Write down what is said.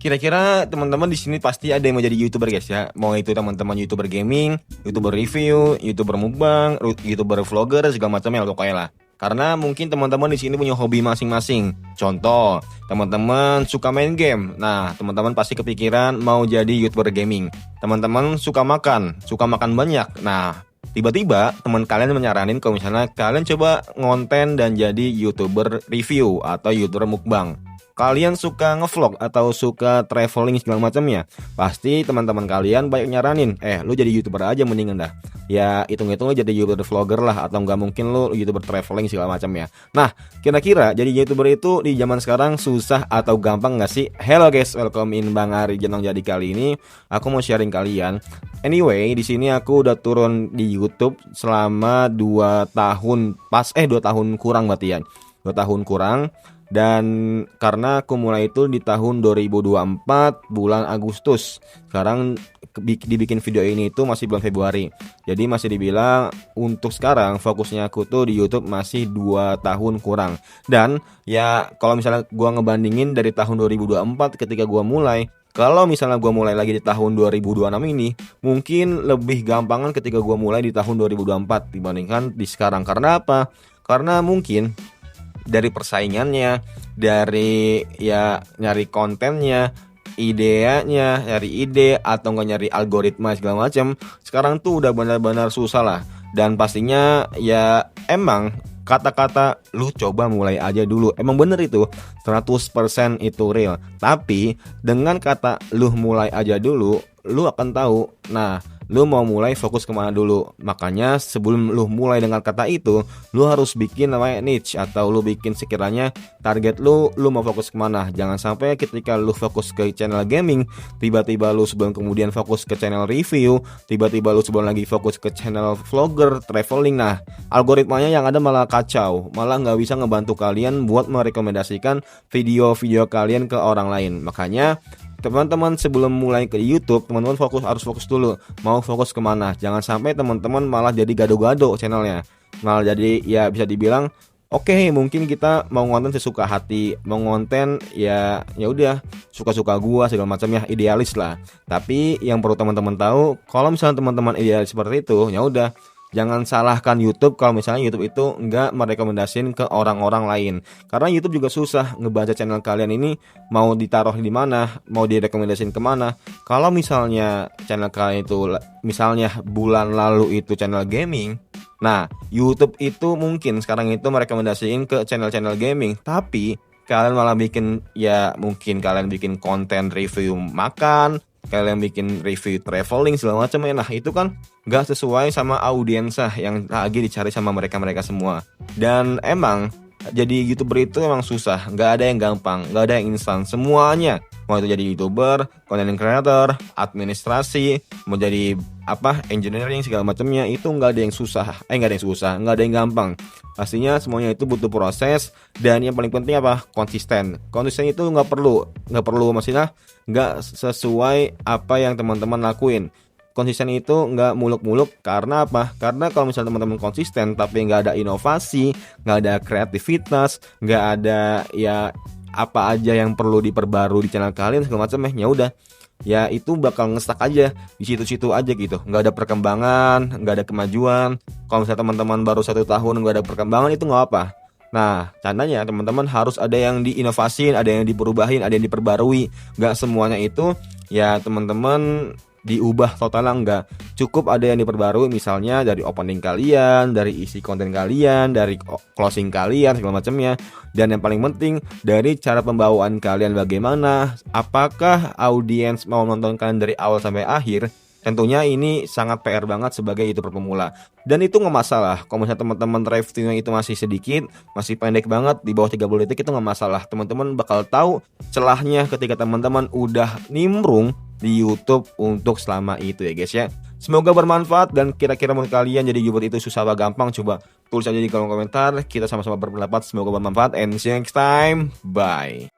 kira-kira teman-teman di sini pasti ada yang mau jadi YouTuber guys ya. Mau itu teman-teman YouTuber gaming, YouTuber review, YouTuber mukbang, YouTuber vlogger segala macamnya lah pokoknya lah. Karena mungkin teman-teman di sini punya hobi masing-masing. Contoh, teman-teman suka main game. Nah, teman-teman pasti kepikiran mau jadi YouTuber gaming. Teman-teman suka makan banyak. Nah, tiba-tiba teman kalian menyaranin kalau misalnya kalian coba ngonten dan jadi YouTuber review atau YouTuber mukbang. Kalian suka ngevlog atau suka traveling segala macamnya, pasti teman-teman kalian banyak nyaranin, lu jadi YouTuber aja mendingan dah. Ya hitung-hitung lu jadi YouTuber vlogger lah, atau nggak mungkin lu YouTuber traveling segala macamnya. Nah, kira-kira jadi YouTuber itu di zaman sekarang susah atau gampang nggak sih? Hello guys, welcome in Bang Ari Jenong. Jadi kali ini aku mau sharing kalian. Anyway, di sini aku udah turun di YouTube selama 2 tahun 2 tahun kurang berarti ya. 2 tahun kurang. Dan karena aku mulai itu di tahun 2024 bulan Agustus. Sekarang dibikin video ini itu masih bulan Februari. Jadi masih dibilang untuk sekarang fokusnya aku tuh di YouTube masih 2 tahun kurang. Dan ya kalau misalnya gua ngebandingin dari tahun 2024 ketika gua mulai, kalau misalnya gua mulai lagi di tahun 2026 ini, mungkin lebih gampangan ketika gua mulai di tahun 2024 dibandingkan di sekarang. Karena apa? Karena mungkin dari persaingannya, dari ya nyari kontennya, ideanya, nyari ide atau nggak nyari algoritma segala macam, sekarang tuh udah benar-benar susah lah. Dan pastinya ya emang kata-kata lu coba mulai aja dulu, emang bener itu 100% itu real. Tapi dengan kata lu mulai aja dulu, lu akan tahu, nah lu mau mulai fokus kemana dulu. Makanya sebelum lu mulai dengan kata itu, lu harus bikin namanya niche, atau lu bikin sekiranya target lu mau fokus kemana. Jangan sampai ketika lu fokus ke channel gaming, tiba-tiba lu sebelum kemudian fokus ke channel review, tiba-tiba lu sebelum lagi fokus ke channel vlogger, traveling. Nah, algoritmanya yang ada malah kacau, malah nggak bisa ngebantu kalian buat merekomendasikan video-video kalian ke orang lain. Makanya teman-teman sebelum mulai ke YouTube, teman-teman harus fokus dulu. Mau fokus kemana? Jangan sampai teman-teman malah jadi gado-gado channelnya. Malah jadi ya bisa dibilang oke, mungkin kita mau ngonten sesuka hati, mau ngonten ya udah suka-suka gua segala macam ya, idealis lah. Tapi yang perlu teman-teman tahu, kalau misalnya teman-teman idealis seperti itu, ya udah jangan salahkan YouTube kalau misalnya YouTube itu nggak merekomendasiin ke orang-orang lain. Karena YouTube juga susah ngebaca channel kalian ini mau ditaruh di mana, mau direkomendasiin kemana. Kalau misalnya channel kalian itu misalnya bulan lalu itu channel gaming, nah YouTube itu mungkin sekarang itu merekomendasiin ke channel-channel gaming. Tapi kalian malah bikin mungkin kalian bikin konten review makan, kalian bikin review traveling segala macam ya. Nah itu kan gak sesuai sama audiensnya yang lagi dicari sama mereka semua. Dan emang jadi YouTuber itu emang susah, gak ada yang gampang, gak ada yang instan. Semuanya, mau itu jadi YouTuber, content creator, administrasi, mau jadi engineering segala macamnya, itu gak ada yang susah. Gak ada yang gampang. Pastinya semuanya itu butuh proses. Dan yang paling penting konsisten. Konsisten itu gak perlu maksudnya gak sesuai apa yang teman-teman lakuin. Konsisten itu nggak muluk-muluk. Karena apa? Karena kalau misalnya teman-teman konsisten tapi nggak ada inovasi, nggak ada kreativitas, nggak ada apa aja yang perlu diperbarui di channel kalian segala macam ya udah, ya itu bakal ngestak aja di situ-situ aja gitu. Nggak ada perkembangan, nggak ada kemajuan. Kalau misalnya teman-teman baru 1 tahun nggak ada perkembangan, itu nggak apa. Nah, tandanya teman-teman harus ada yang diinovasin, ada yang diperubahin, ada yang diperbarui. Nggak semuanya itu ya teman-teman diubah total, enggak. Cukup ada yang diperbarui, misalnya dari opening kalian, dari isi konten kalian, dari closing kalian segala macamnya. Dan yang paling penting dari cara pembawaan kalian bagaimana. Apakah audiens mau nonton kalian dari awal sampai akhir? Tentunya ini sangat PR banget sebagai YouTuber pemula. Dan itu nggak masalah. Kalau misalnya teman-teman reviewnya itu masih sedikit, masih pendek banget, di bawah 30 detik, itu nggak masalah. Teman-teman bakal tahu celahnya ketika teman-teman udah nimbrung di YouTube untuk selama itu ya guys ya. Semoga bermanfaat. Dan kira-kira menurut kalian jadi YouTuber itu susah apa gampang? Coba tulis aja di kolom komentar. Kita sama-sama berpendapat. Semoga bermanfaat. And see you next time. Bye.